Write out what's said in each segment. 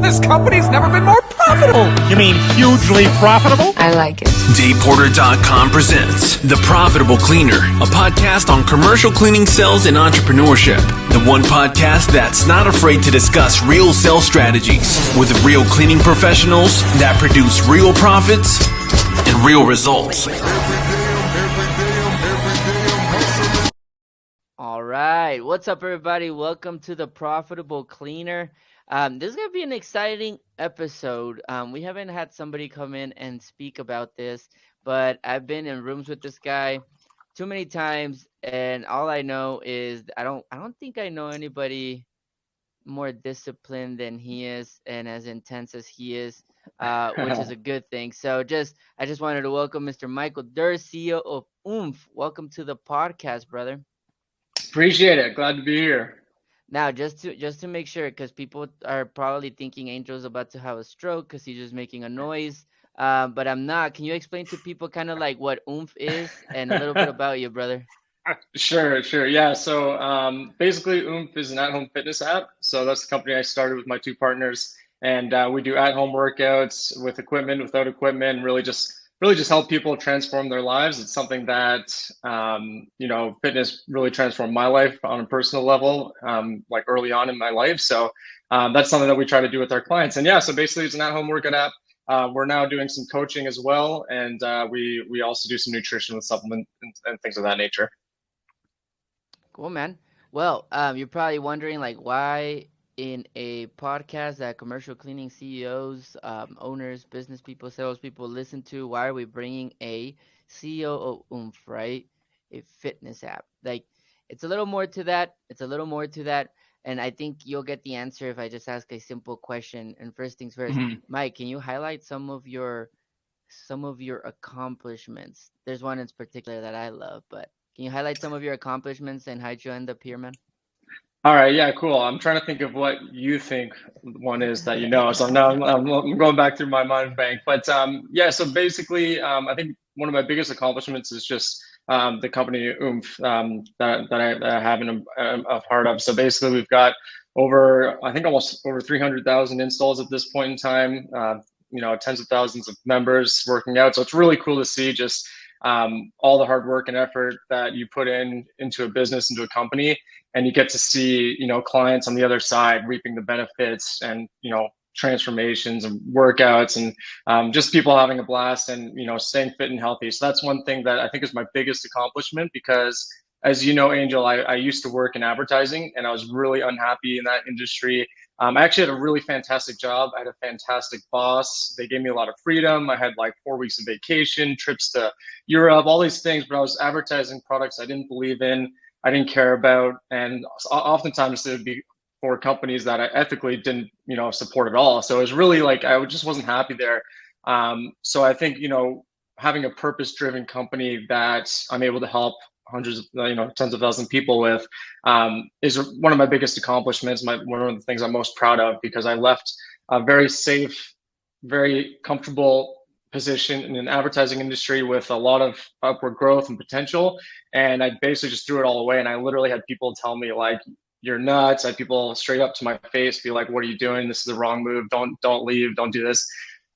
This company's never been more profitable. You mean hugely profitable? I like it. DavePorter.com presents The Profitable Cleaner, a podcast on commercial cleaning sales and entrepreneurship. The one podcast that's not afraid to discuss real sales strategies with real cleaning professionals that produce real profits and real results. All right. What's up, everybody? Welcome to The Profitable Cleaner. This is going to be an exciting episode. We haven't had somebody come in and speak about this, but I've been in rooms with this guy too many times, and all I know is I don't think I know anybody more disciplined than he is and as intense as he is, which is a good thing. So I just wanted to welcome Mr. Michael Durst, CEO of OOMPH. Welcome to the podcast, brother. Appreciate it. Glad to be here. Now, just to make sure, because people are probably thinking Angel's about to have a stroke because he's just making a noise, but I'm not. Can you explain to people kind of like what OOMPH is and a little bit about you, brother? Sure. Yeah. So basically, OOMPH is an at-home fitness app. So that's the company I started with my two partners, and we do at-home workouts with equipment, without equipment, really just help people transform their lives. It's something that, fitness really transformed my life on a personal level, like early on in my life. So that's something that we try to do with our clients. And yeah, so basically it's an at-home workout app. We're now doing some coaching as well. And we also do some nutrition with supplement and things of that nature. Cool, man. Well, you're probably wondering like why in a podcast that commercial cleaning CEOs, owners, business people, salespeople listen to, why are we bringing a CEO of OOMPH, right? A fitness app. Like, it's a little more to that. And I think you'll get the answer if I just ask a simple question. And first things first, Mike, can you highlight some of your accomplishments? There's one in particular that I love, but can you highlight some of your accomplishments and how'd you end up here, man? All right, yeah, cool. I'm trying to think of what you think one is that you know. So now I'm going back through my mind bank. But yeah, so basically, I think one of my biggest accomplishments is just the company OOMPH that I have a part of. So basically, we've got almost over 300,000 installs at this point in time. Tens of thousands of members working out. So it's really cool to see just all the hard work and effort that you put into a business, into a company, and you get to see, clients on the other side reaping the benefits and, transformations and workouts and just people having a blast and, staying fit and healthy. So that's one thing that I think is my biggest accomplishment because, as you know, Angel, I used to work in advertising and I was really unhappy in that industry. I actually had a really fantastic job. I had a fantastic boss. They gave me a lot of freedom. I had like 4 weeks of vacation, trips to Europe, all these things, but I was advertising products I didn't believe in, I didn't care about. And oftentimes it would be for companies that I ethically didn't, support at all. So it was really like, I just wasn't happy there. So I think, having a purpose-driven company that I'm able to help hundreds, tens of thousands of people with is one of my biggest accomplishments, one of the things I'm most proud of, because I left a very safe, very comfortable position in an advertising industry with a lot of upward growth and potential. And I basically just threw it all away. And I literally had people tell me like, you're nuts. I had people straight up to my face be like, what are you doing? This is the wrong move. Don't leave. Don't do this.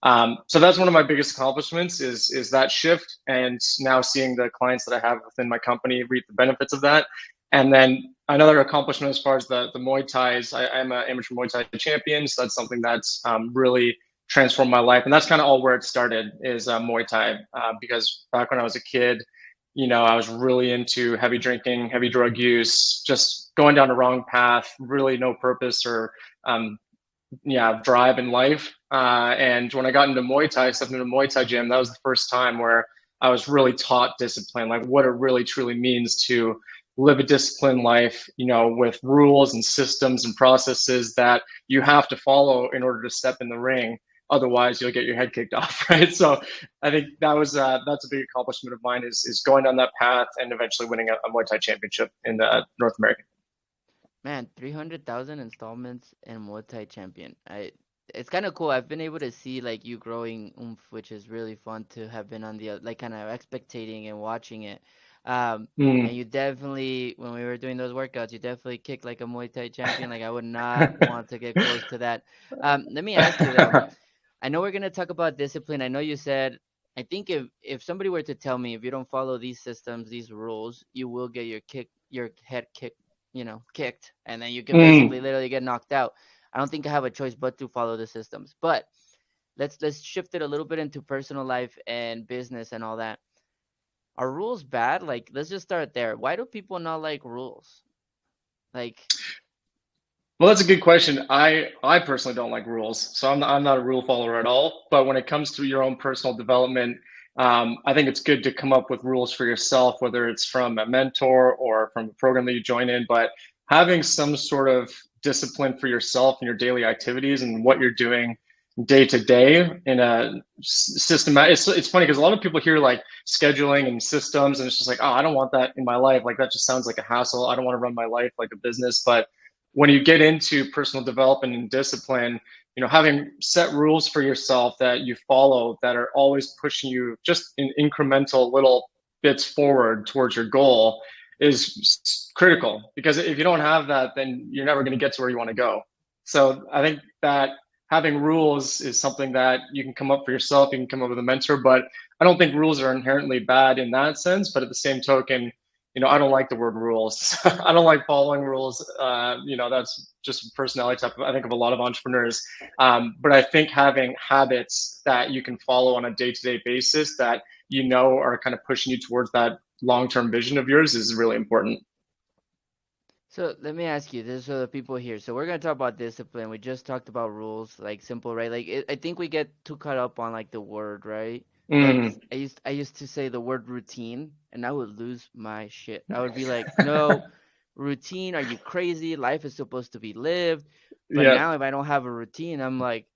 So that's one of my biggest accomplishments is that shift, and now seeing the clients that I have within my company reap the benefits of that. And then another accomplishment as far as the Muay Thai is I'm an amateur Muay Thai champion. So that's something that's really transformed my life. And that's kind of all where it started is Muay Thai, because back when I was a kid, I was really into heavy drinking, heavy drug use, just going down the wrong path, really no purpose or drive in life. And when I got into Muay Thai, stepped into the Muay Thai gym, that was the first time where I was really taught discipline, like what it really truly means to live a disciplined life, with rules and systems and processes that you have to follow in order to step in the ring. Otherwise, you'll get your head kicked off, right? So I think that's a big accomplishment of mine is going down that path and eventually winning a Muay Thai championship in North America. Man, 300,000 installments and Muay Thai champion. It's kind of cool. I've been able to see like you growing OOMPH, which is really fun to have been on the like kind of expectating and watching it. And you definitely, when we were doing those workouts, you definitely kicked like a Muay Thai champion. Like I would not want to get close to that. Let me ask you though. I know we're gonna talk about discipline. I know you said, I think if somebody were to tell me if you don't follow these systems, these rules, you will get your head kicked, kicked, and then you can basically literally get knocked out. I don't think I have a choice but to follow the systems. But let's shift it a little bit into personal life and business and all that. Are rules bad? Like, let's just start there. Why do people not like rules? Like, Well, that's a good question. I personally don't like rules, so I'm not a rule follower at all. But when it comes to your own personal development, I think it's good to come up with rules for yourself, whether it's from a mentor or from a program that you join in. But having some sort of discipline for yourself and your daily activities and what you're doing day to day in a system. It's funny because a lot of people hear like scheduling and systems, and it's just like, oh, I don't want that in my life. Like that just sounds like a hassle. I don't want to run my life like a business. But when you get into personal development and discipline, having set rules for yourself that you follow that are always pushing you just in incremental little bits forward towards your goal is critical, because if you don't have that, then you're never going to get to where you want to go. So I think that having rules is something that you can come up for yourself. You can come up with a mentor, but I don't think rules are inherently bad in that sense. But at the same token, I don't like the word rules. I don't like following rules. That's just a personality type. I think of a lot of entrepreneurs. But I think having habits that you can follow on a day-to-day basis that are kind of pushing you towards that long-term vision of yours is really important. so let me ask you this for the people here. So we're gonna talk about discipline. We just talked about rules, like simple, right? Like I think we get too caught up on like the word, right? Like I used to say the word routine, and I would lose my shit. I would be like, no, routine? Are you crazy? Life is supposed to be lived. But Yeah. now if I don't have a routine, I'm like,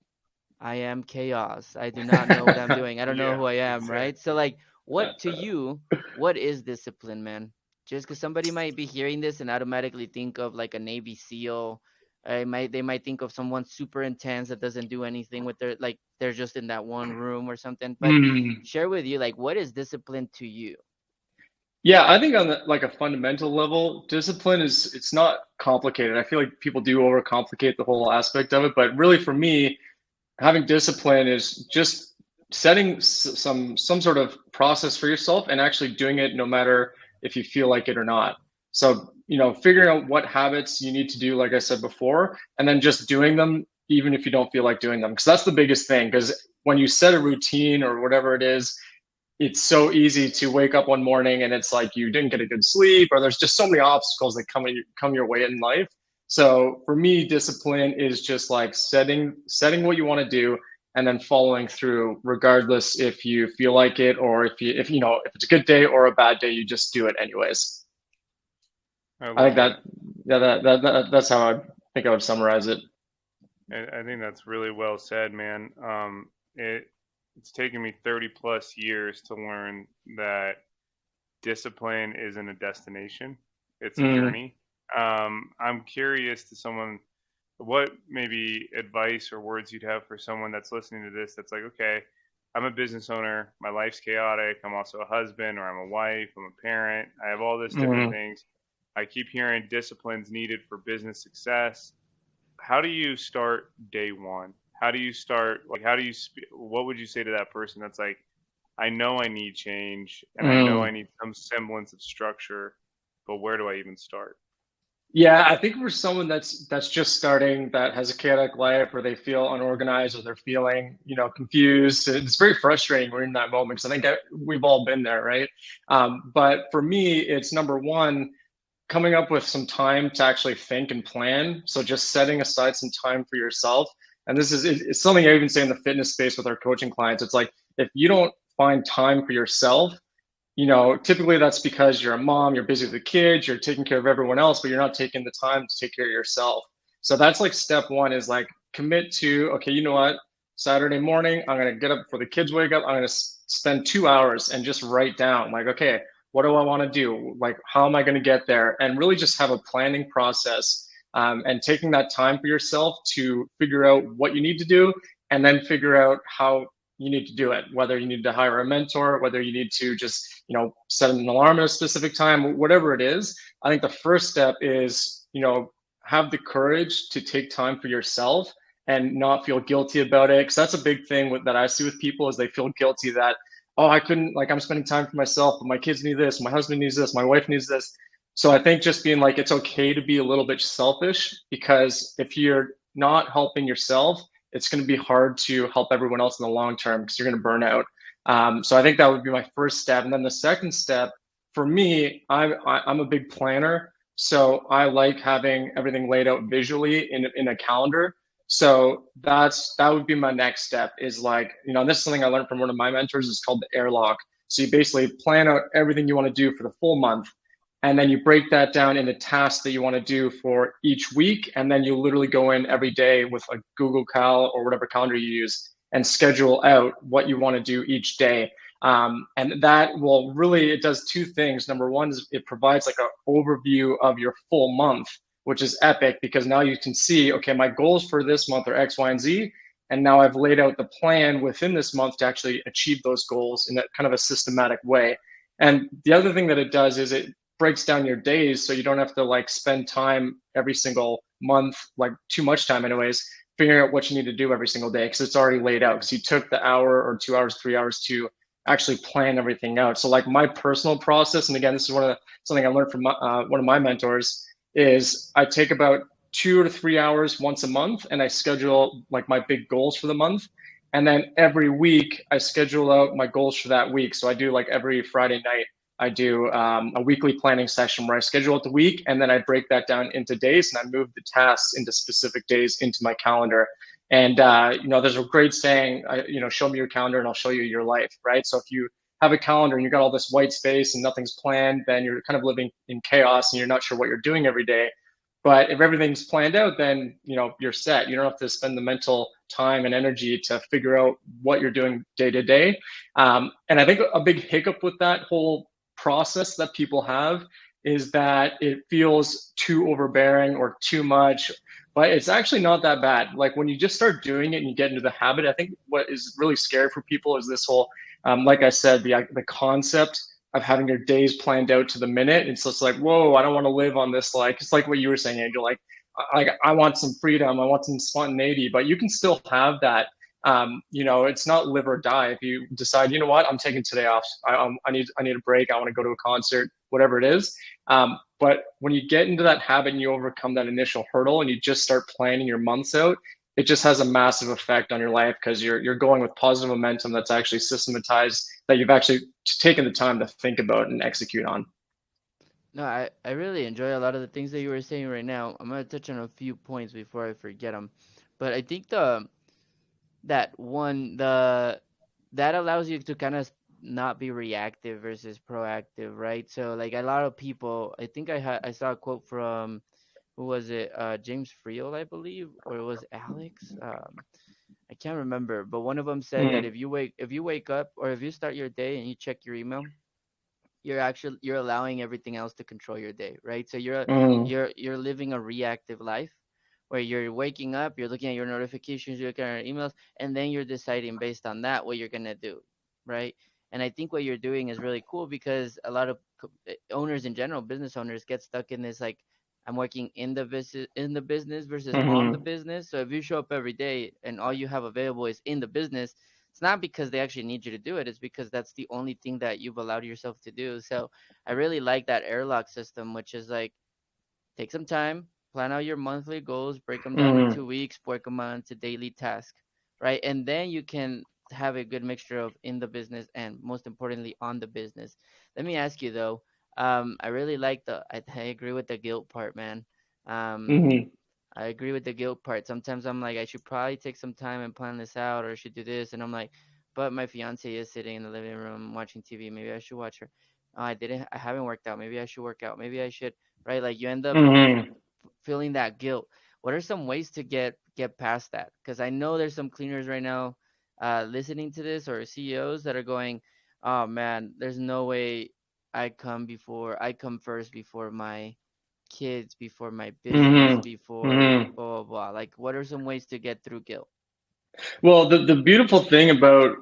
I am chaos. I do not know what I'm doing. I don't know who I am, right? So like, what to you, what is discipline, man? Just because somebody might be hearing this and automatically think of like a Navy SEAL. They might think of someone super intense that doesn't do anything with their, like they're just in that one room or something. But share with you, like, what is discipline to you? Yeah, I think on like a fundamental level, discipline it's not complicated. I feel like people do overcomplicate the whole aspect of it, but really for me, having discipline is just setting some sort of process for yourself and actually doing it no matter if you feel like it or not. So, figuring out what habits you need to do, like I said before, and then just doing them even if you don't feel like doing them. Because that's the biggest thing. Because when you set a routine or whatever it is, it's so easy to wake up one morning and it's like you didn't get a good sleep, or there's just so many obstacles that come your way in life. So for me, discipline is just like setting what you want to do and then following through, regardless if you feel like it or if it's a good day or a bad day, you just do it anyways. I think that's how I think I would summarize it. I think that's really well said, man. It's taken me 30 plus years to learn that discipline isn't a destination. It's a journey. I'm curious to someone, what maybe advice or words you'd have for someone that's listening to this that's like, okay, I'm a business owner, my life's chaotic, I'm also a husband, or I'm a wife, I'm a parent, I have all this different things. I keep hearing disciplines needed for business success. How do you start day one? How do you start? Like, what would you say to that person that's like, I know I need change and I know I need some semblance of structure, but where do I even start? Yeah, I think for someone that's just starting, that has a chaotic life, or they feel unorganized, or they're feeling, confused. It's very frustrating. We're in that moment, because I think we've all been there, right? But for me, it's number one, coming up with some time to actually think and plan. So just setting aside some time for yourself. And this is it's something I even say in the fitness space with our coaching clients. It's like, if you don't find time for yourself, typically that's because you're a mom, you're busy with the kids, you're taking care of everyone else, but you're not taking the time to take care of yourself. So that's like step one, is like commit to, okay, you know what? Saturday morning, I'm going to get up before the kids wake up. I'm going to spend 2 hours and just write down like, okay, what do I want to do? Like, how am I going to get there? And really just have a planning process, and taking that time for yourself to figure out what you need to do, and then figure out how you need to do it, whether you need to hire a mentor, whether you need to just, set an alarm at a specific time, whatever it is. I think the first step is, have the courage to take time for yourself and not feel guilty about it. Because that's a big thing that I see with people is they feel guilty that, oh, I couldn't, like, I'm spending time for myself, but my kids need this, my husband needs this, my wife needs this. So I think just being like, it's okay to be a little bit selfish, because if you're not helping yourself, it's going to be hard to help everyone else in the long term because you're going to burn out. So I think that would be my first step. And then the second step for me, I'm a big planner. So I like having everything laid out visually in a calendar. So that would be my next step is like, this is something I learned from one of my mentors. It's called the airlock. So you basically plan out everything you want to do for the full month. And then you break that down into tasks that you want to do for each week. And then you literally go in every day with a Google Cal or whatever calendar you use and schedule out what you want to do each day. And that will really, it does two things. Number one is it provides like an overview of your full month, which is epic because now you can see, okay, my goals for this month are X, Y, and Z. And now I've laid out the plan within this month to actually achieve those goals in that kind of a systematic way. And the other thing that it does is it breaks down your days so you don't have to like spend time every single month, like too much time anyways, figuring out what you need to do every single day because it's already laid out because you took the hour or 2 hours, 3 hours to actually plan everything out. So like my personal process, and again, this is something I learned from one of my mentors, is I take about 2 to 3 hours once a month and I schedule like my big goals for the month. And then every week I schedule out my goals for that week. So I do like every Friday night, I do a weekly planning session where I schedule out the week and then I break that down into days and I move the tasks into specific days into my calendar. And, there's a great saying, show me your calendar and I'll show you your life, right? So if you have a calendar and you got all this white space and nothing's planned, then you're kind of living in chaos and you're not sure what you're doing every day. But if everything's planned out, then, you're set. You don't have to spend the mental time and energy to figure out what you're doing day to day. And I think a big hiccup with that whole process that people have is that it feels too overbearing or too much, but it's actually not that bad. Like when you just start doing it and you get into the habit, I think what is really scary for people is this whole, like I said, the concept of having your days planned out to the minute. It's just like, whoa, I don't want to live on this. Like, it's like what you were saying, Angel, like I want some freedom. I want some spontaneity, but you can still have that. It's not live or die. If you decide, what, I'm taking today off. I need a break. I want to go to a concert, whatever it is. But when you get into that habit and you overcome that initial hurdle and you just start planning your months out, it just has a massive effect on your life because you're going with positive momentum that's actually systematized, that you've actually taken the time to think about and execute on. No, I really enjoy a lot of the things that you were saying right now. I'm gonna touch on a few points before I forget them, but I think that allows you to kind of not be reactive versus proactive, right? So like a lot of people, I think I saw a quote from, who was it? James Friel, I believe, or it was Alex. I can't remember, but one of them said that if you wake up or if you start your day and you check your email, you're allowing everything else to control your day, right? So you're living a reactive life where you're waking up, you're looking at your notifications, you're looking at your emails, and then you're deciding based on that what you're gonna do, right? And I think what you're doing is really cool because a lot of owners in general, business owners, get stuck in this like, I'm working in the business versus on the business. So if you show up every day and all you have available is in the business, it's not because they actually need you to do it. It's because that's the only thing that you've allowed yourself to do. So I really like that airlock system, which is like, take some time, plan out your monthly goals, break them down into weeks, break them out into daily tasks, right? And then you can have a good mixture of in the business and most importantly on the business. Let me ask you though, I really like I agree with the guilt part, man. I agree with the guilt part. Sometimes I'm like, I should probably take some time and plan this out, or I should do this. And I'm like, but my fiance is sitting in the living room watching TV. Maybe I should watch her. Oh, I haven't worked out. Maybe I should work out. Maybe I should, right? Like you end up feeling that guilt. What are some ways to get past that? Because I know there's some cleaners right now listening to this, or CEOs that are going, oh man, there's no way I come first before my kids, before my business, before blah blah blah. Like, what are some ways to get through guilt? Well, the beautiful thing about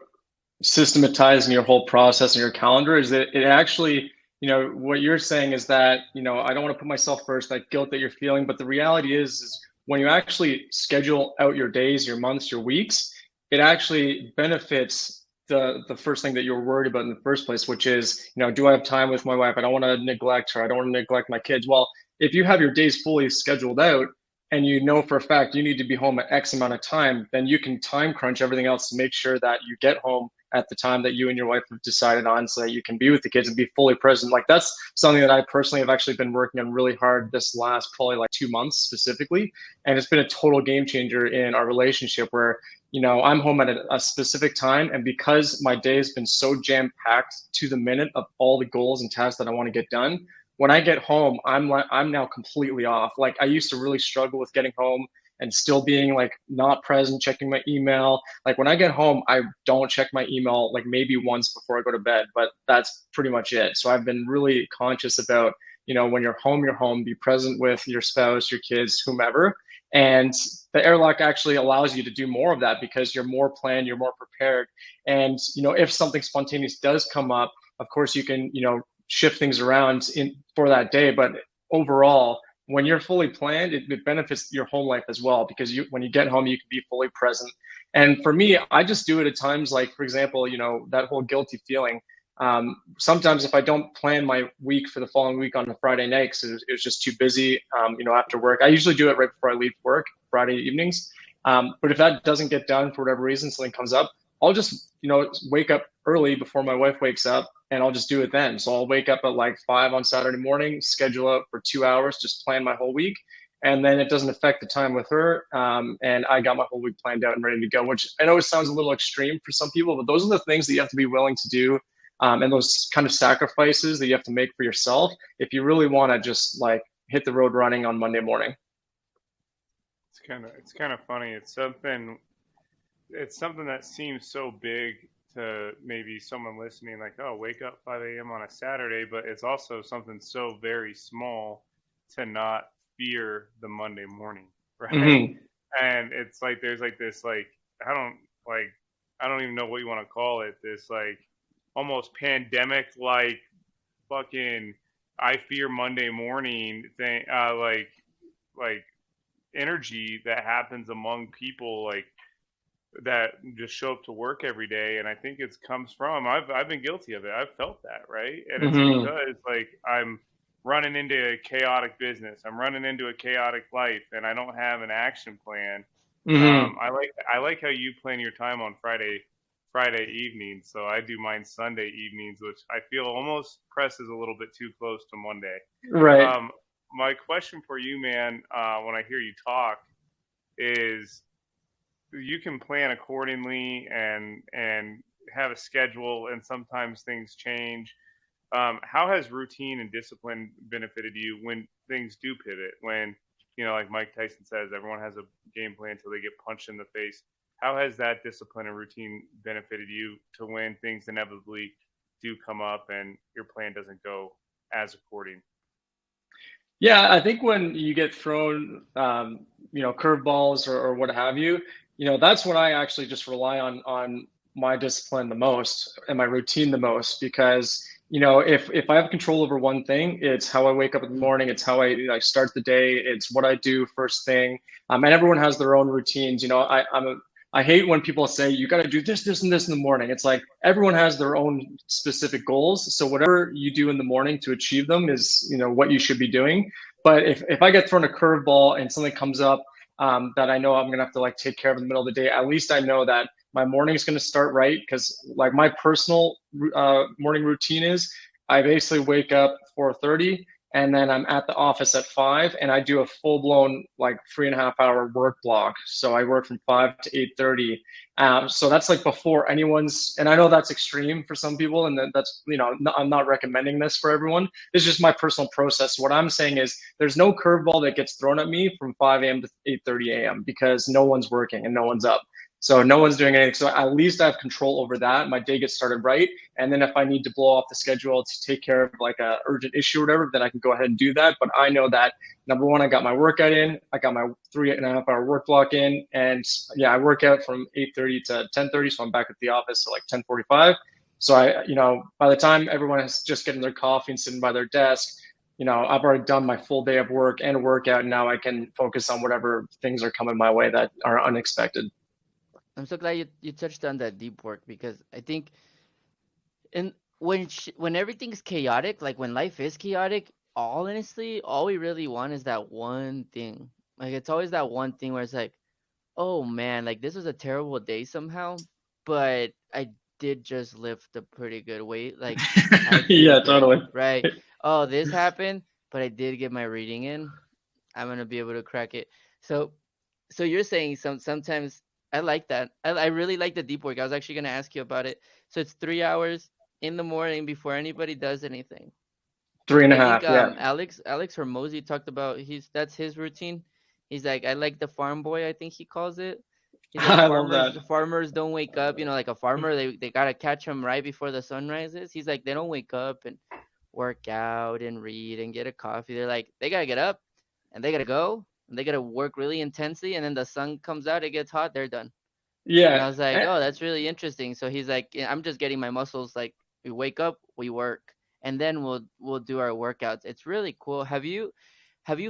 systematizing your whole process and your calendar is that it actually, what you're saying is that, I don't want to put myself first, that guilt that you're feeling. But the reality is when you actually schedule out your days, your months, your weeks, it actually benefits the first thing that you were worried about in the first place, which is, do I have time with my wife? I don't want to neglect her. I don't want to neglect my kids. Well, if you have your days fully scheduled out, and you know for a fact you need to be home at X amount of time, then you can time crunch everything else to make sure that you get home at the time that you and your wife have decided on, so that you can be with the kids and be fully present. Like, that's something that I personally have actually been working on really hard this last probably like 2 months specifically. And it's been a total game changer in our relationship where, I'm home at a specific time. And because my day has been so jam packed to the minute of all the goals and tasks that I want to get done, when I get home, I'm now completely off. Like, I used to really struggle with getting home and still being like not present, checking my email. Like, when I get home, I don't check my email like maybe once before I go to bed, but that's pretty much it. So I've been really conscious about, when you're home, be present with your spouse, your kids, whomever. And the airlock actually allows you to do more of that because you're more planned, you're more prepared. And, if something spontaneous does come up, of course you can, shift things around for that day. But overall, when you're fully planned, it benefits your home life as well, because when you get home, you can be fully present. And for me, I just do it at times like, for example, that whole guilty feeling. Sometimes if I don't plan my week for the following week on a Friday night because it was just too busy, after work, I usually do it right before I leave work, Friday evenings. But if that doesn't get done for whatever reason, something comes up, I'll just, wake up early before my wife wakes up, and I'll just do it then. So I'll wake up at like 5 on Saturday morning, schedule out for 2 hours, just plan my whole week. And then it doesn't affect the time with her. And I got my whole week planned out and ready to go, which I know it sounds a little extreme for some people, but those are the things that you have to be willing to do. And those kind of sacrifices that you have to make for yourself if you really want to just like hit the road running on Monday morning. It's kind of funny. It's something that seems so big to maybe someone listening, like, oh, wake up 5 a.m. on a Saturday, but it's also something so very small to not fear the Monday morning, right? Mm-hmm. And it's like there's like this I don't even know what you want to call it, this like almost pandemic like fucking I fear Monday morning thing, like energy that happens among people like that just show up to work every day. And I think it comes from, I've been guilty of it. I've felt that, right? And it's because like I'm running into a chaotic business, I'm running into a chaotic life, and I don't have an action plan. I like how you plan your time on Friday evenings. So I do mine Sunday evenings, which I feel almost presses a little bit too close to Monday. Right. My question for you, man, when I hear you talk, is you can plan accordingly and have a schedule, and sometimes things change. How has routine and discipline benefited you when things do pivot? When, like Mike Tyson says, everyone has a game plan until they get punched in the face. How has that discipline and routine benefited you to when things inevitably do come up and your plan doesn't go as according? Yeah, I think when you get thrown, curveballs or what have you, that's when I actually just rely on my discipline the most and my routine the most, because if I have control over one thing, it's how I wake up in the morning, it's how I start the day, it's what I do first thing. And everyone has their own routines. I hate when people say you got to do this, this, and this in the morning. It's like everyone has their own specific goals. So whatever you do in the morning to achieve them is, what you should be doing. But if I get thrown a curveball and something comes up that I know I'm going to have to like take care of in the middle of the day, at least I know that my morning is going to start right. Because like my personal morning routine is I basically wake up 4:30. And then I'm at the office at 5, and I do a full blown like 3.5 hour work block. So I work from 5 to 8:30. So that's like before anyone's, and I know that's extreme for some people, and that's, I'm not recommending this for everyone. It's just my personal process. What I'm saying is there's no curveball that gets thrown at me from 5 a.m. to 8:30 a.m. because no one's working and no one's up. So no one's doing anything. So at least I have control over that. My day gets started right. And then if I need to blow off the schedule to take care of like a urgent issue or whatever, then I can go ahead and do that. But I know that number one, I got my workout in, I got my 3.5 hour work block in. And yeah, I work out from 8:30 to 10:30. So I'm back at the office at like 10:45. So by the time everyone is just getting their coffee and sitting by their desk, I've already done my full day of work and workout. And now I can focus on whatever things are coming my way that are unexpected. I'm so glad you touched on that deep work, because I think when everything's chaotic, like when life is chaotic, honestly, all we really want is that one thing. Like it's always that one thing where it's like, oh man, like this was a terrible day somehow, but I did just lift a pretty good weight. Like I feel Yeah, good, totally. right? Oh, this happened, but I did get my reading in. I'm gonna be able to crack it. So you're saying sometimes I like that. I really like the deep work. I was actually gonna ask you about it. So it's 3 hours in the morning before anybody does anything. Three and a I think half. Yeah. Alex Hormozy talked about that's his routine. He's like, I like the farm boy, I think he calls it. He's like I love that. farmers don't wake up, like a farmer, they gotta catch them right before the sun rises. He's like, they don't wake up and work out and read and get a coffee. They're like, they gotta get up and they gotta go and they gotta work really intensely, and then the sun comes out, it gets hot, they're done. And I Yeah. was like, oh, that's really interesting. So he's like, "Yeah, I'm just getting my muscles, like we wake up, we work, and then we'll do our workouts." It's really cool. Have you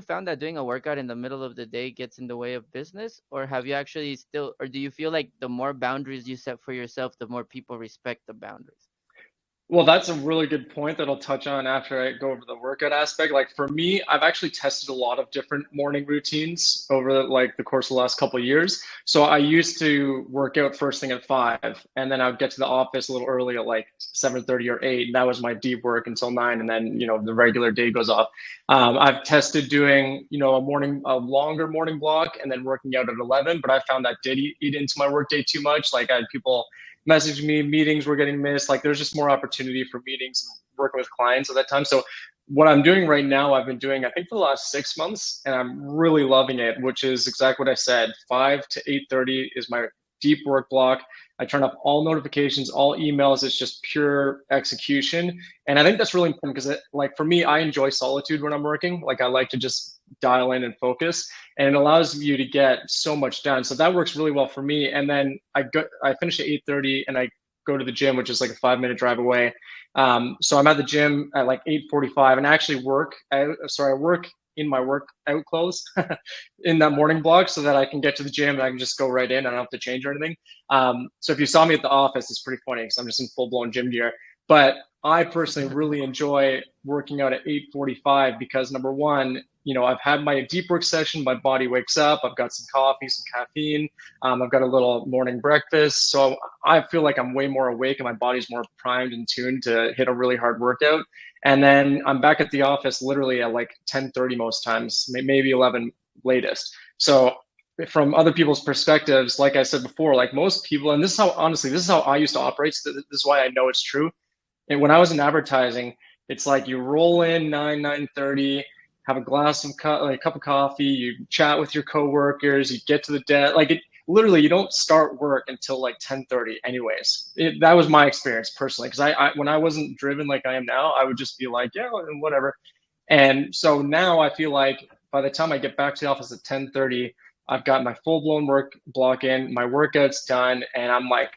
found that doing a workout in the middle of the day gets in the way of business, or have you actually or do you feel like the more boundaries you set for yourself, the more people respect the boundaries? Well, that's a really good point that I'll touch on after I go over the workout aspect. Like for me, I've actually tested a lot of different morning routines over like the course of the last couple of years. So I used to work out first thing at 5, and then I would get to the office a little early at like 7:30 or 8. And that was my deep work until 9, and then the regular day goes off. I've tested doing a longer morning block and then working out at 11, but I found that did eat into my workday too much. Like I had people message me, meetings were getting missed. Like there's just more opportunity for meetings and working with clients at that time. So what I'm doing right now, I've been doing, I think for the last 6 months, and I'm really loving it, which is exactly what I said. 5 to 8:30 is my deep work block. I turn off all notifications, all emails. It's just pure execution. And I think that's really important because like for me, I enjoy solitude when I'm working. Like I like to just dial in and focus, and it allows you to get so much done. So that works really well for me. And then I finish at 8:30 and I go to the gym, which is like a 5-minute drive away. So I'm at the gym at like 8:45 and I actually work. I work in my workout clothes in that morning block so that I can get to the gym and I can just go right in. I don't have to change or anything. So if you saw me at the office, it's pretty funny because I'm just in full blown gym gear. But I personally really enjoy working out at 8:45 because number one, I've had my deep work session, my body wakes up, I've got some coffee, some caffeine, I've got a little morning breakfast. So I feel like I'm way more awake and my body's more primed and tuned to hit a really hard workout. And then I'm back at the office literally at like 10:30 most times, maybe 11 latest. So from other people's perspectives, like I said before, like most people, and this is how I used to operate. So this is why I know it's true. And when I was in advertising, it's like you roll in 9:30, have a glass of a cup of coffee, you chat with your coworkers, you get to the desk. Like literally, you don't start work until like 10:30 anyways. That was my experience personally, because I when I wasn't driven like I am now, I would just be like, yeah, whatever. And so now I feel like by the time I get back to the office at 10:30, I've got my full-blown work block in, my workout's done, and I'm like,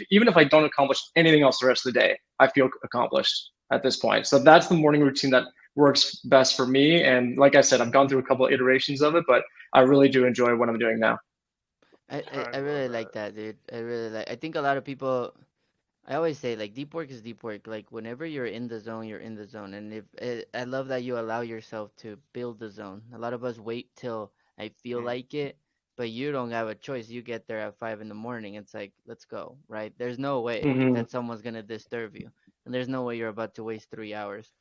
even if I don't accomplish anything else the rest of the day, I feel accomplished at this point. So that's the morning routine that works best for me. And like I said, I've gone through a couple of iterations of it, but I really do enjoy what I'm doing now. I really like that, dude. I think a lot of people, I always say like deep work is deep work. Like whenever you're in the zone, you're in the zone. And I love that you allow yourself to build the zone. A lot of us wait till I feel like it, but you don't have a choice. You get there at 5 in the morning. It's like, let's go, right? There's no way that someone's gonna disturb you, and there's no way you're about to waste 3 hours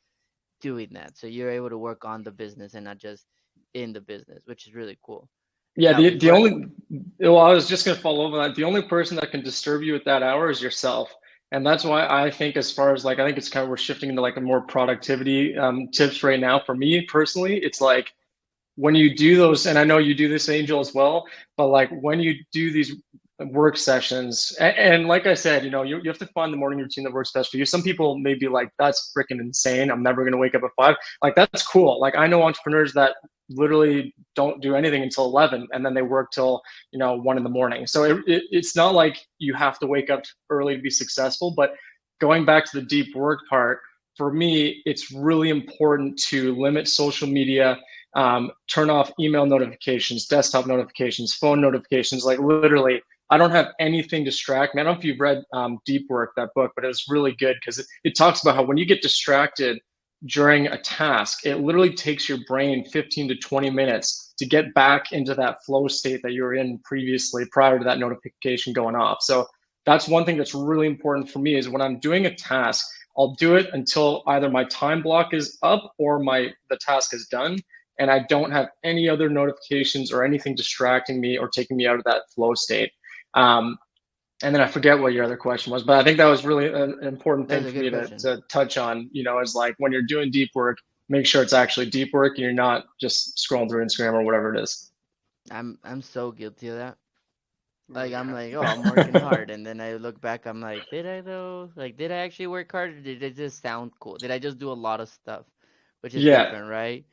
doing that. So you're able to work on the business and not just in the business, which is really cool. Yeah, Now, I was just going to follow over that. The only person that can disturb you at that hour is yourself. And that's why I think as far as like, I think it's kind of, we're shifting into like a more productivity tips right now. For me personally, it's like when you do those, and I know you do this, Angel, as well, but like when you do these work sessions. And like I said, you have to find the morning routine that works best for you. Some people may be like, that's freaking insane. I'm never going to wake up at 5. Like, that's cool. Like, I know entrepreneurs that literally don't do anything until 11 and then they work till 1 in the morning. So it's not like you have to wake up early to be successful. But going back to the deep work part, for me, it's really important to limit social media, turn off email notifications, desktop notifications, phone notifications. Like, literally, I don't have anything distract me. I don't know if you've read Deep Work, that book, but it was really good because it talks about how when you get distracted during a task, it literally takes your brain 15 to 20 minutes to get back into that flow state that you were in previously prior to that notification going off. So that's one thing that's really important for me is when I'm doing a task, I'll do it until either my time block is up or the task is done. And I don't have any other notifications or anything distracting me or taking me out of that flow state. And then I forget what your other question was, but I think that was really an important thing for me to touch on, is like when you're doing deep work, make sure it's actually deep work and you're not just scrolling through Instagram or whatever it is. I'm so guilty of that. Like, I'm like, oh, I'm working hard. And then I look back, I'm like, did I though? Like, did I actually work hard or did it just sound cool? Did I just do a lot of stuff? Which is different, right?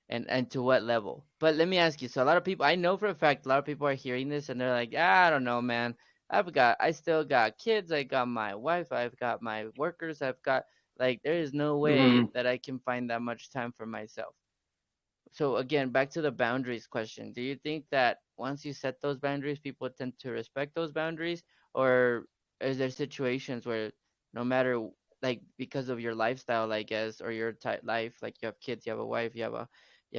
And to what level? But let me ask you, so a lot of people, I know for a fact, a lot of people are hearing this and they're like, I don't know, man. I still got kids. I got my wife. I've got my workers. There is no way that I can find that much time for myself. So again, back to the boundaries question. Do you think that once you set those boundaries, people tend to respect those boundaries? Or is there situations where no matter, like, because of your lifestyle, I guess, or your life, like you have kids, you have a wife, you have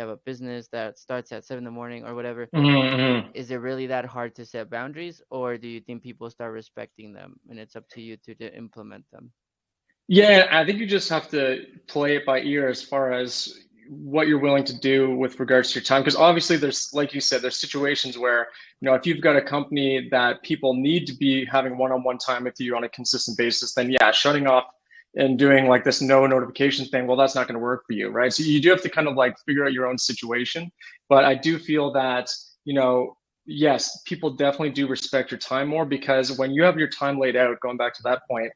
a business that starts at 7 in the morning or whatever, is it really that hard to set boundaries? Or do you think people start respecting them and it's up to you to implement them? Yeah, I think you just have to play it by ear as far as what you're willing to do with regards to your time. Because obviously there's, like you said, there's situations where, if you've got a company that people need to be having one-on-one time with you on a consistent basis, then yeah, shutting off and doing like this no notification thing, well, that's not going to work for you, right? So you do have to kind of like figure out your own situation. But I do feel that, yes, people definitely do respect your time more because when you have your time laid out, going back to that point,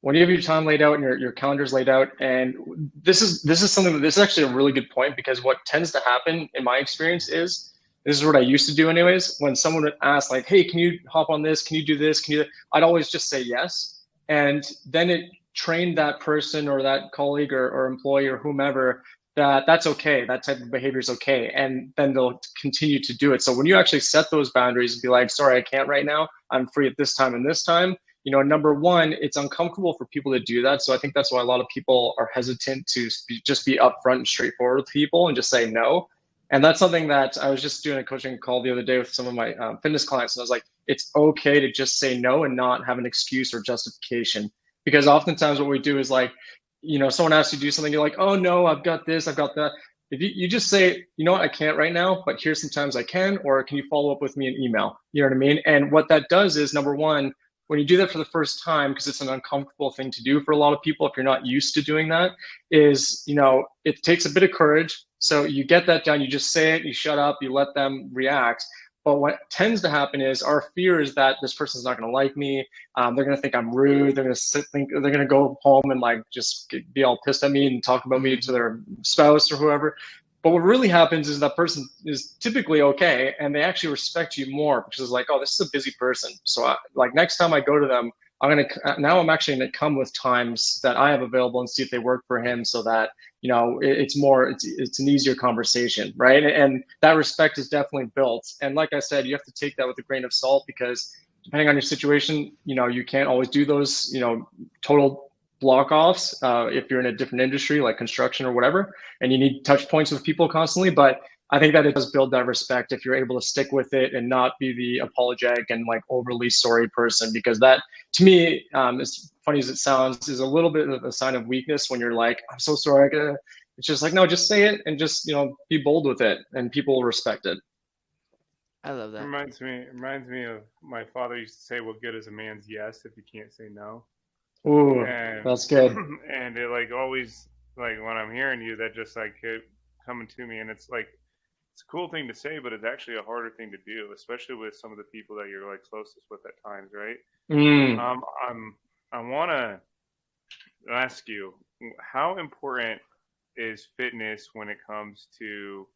when you have your time laid out and your calendar's laid out, and this is actually a really good point because what tends to happen in my experience is, this is what I used to do anyways, when someone would ask like, hey, can you hop on this? Can you do this? I'd always just say yes. And then it trained that person or that colleague or employee or whomever that that's okay. That type of behavior is okay. And then they'll continue to do it. So when you actually set those boundaries and be like, sorry, I can't right now. I'm free at this time and this time. Number one, it's uncomfortable for people to do that. So I think that's why a lot of people are hesitant to just be upfront and straightforward with people and just say no. And that's something that I was just doing a coaching call the other day with some of my fitness clients. And I was like, it's okay to just say no and not have an excuse or justification. Because oftentimes what we do is like, someone asks you to do something, you're like, oh no, I've got this, I've got that. If you just say, you know what, I can't right now, but here's some times I can, or can you follow up with me in email? You know what I mean? And what that does is, number one, when you do that for the first time, because it's an uncomfortable thing to do for a lot of people, if you're not used to doing that, is, it takes a bit of courage. So you get that done, you just say it, you shut up, you let them react. But what tends to happen is our fear is that this person's not going to like me. They're going to think I'm rude. They're going to go home and like just be all pissed at me and talk about me to their spouse or whoever. But what really happens is that person is typically okay, and they actually respect you more because it's like, oh, this is a busy person. So like next time I go to them, I'm actually gonna come with times that I have available and see if they work for him, so that it's an easier conversation, right? And that respect is definitely built. And like I said, you have to take that with a grain of salt because depending on your situation, you can't always do those, total block offs if you're in a different industry like construction or whatever, and you need touch points with people constantly. But I think that it does build that respect if you're able to stick with it and not be the apologetic and like overly sorry person, because that, to me, as funny as it sounds, is a little bit of a sign of weakness when you're like, I'm so sorry. It's just like, no, just say it and just, be bold with it and people will respect it. I love that. Reminds me of my father used to say, what good is a man's yes if you can't say no? Ooh, that's good. And it like always, like when I'm hearing you, that just like kept coming to me, and it's like it's a cool thing to say, but it's actually a harder thing to do, especially with some of the people that you're like closest with at times, right? Mm. I want to ask you, how important is fitness when it comes to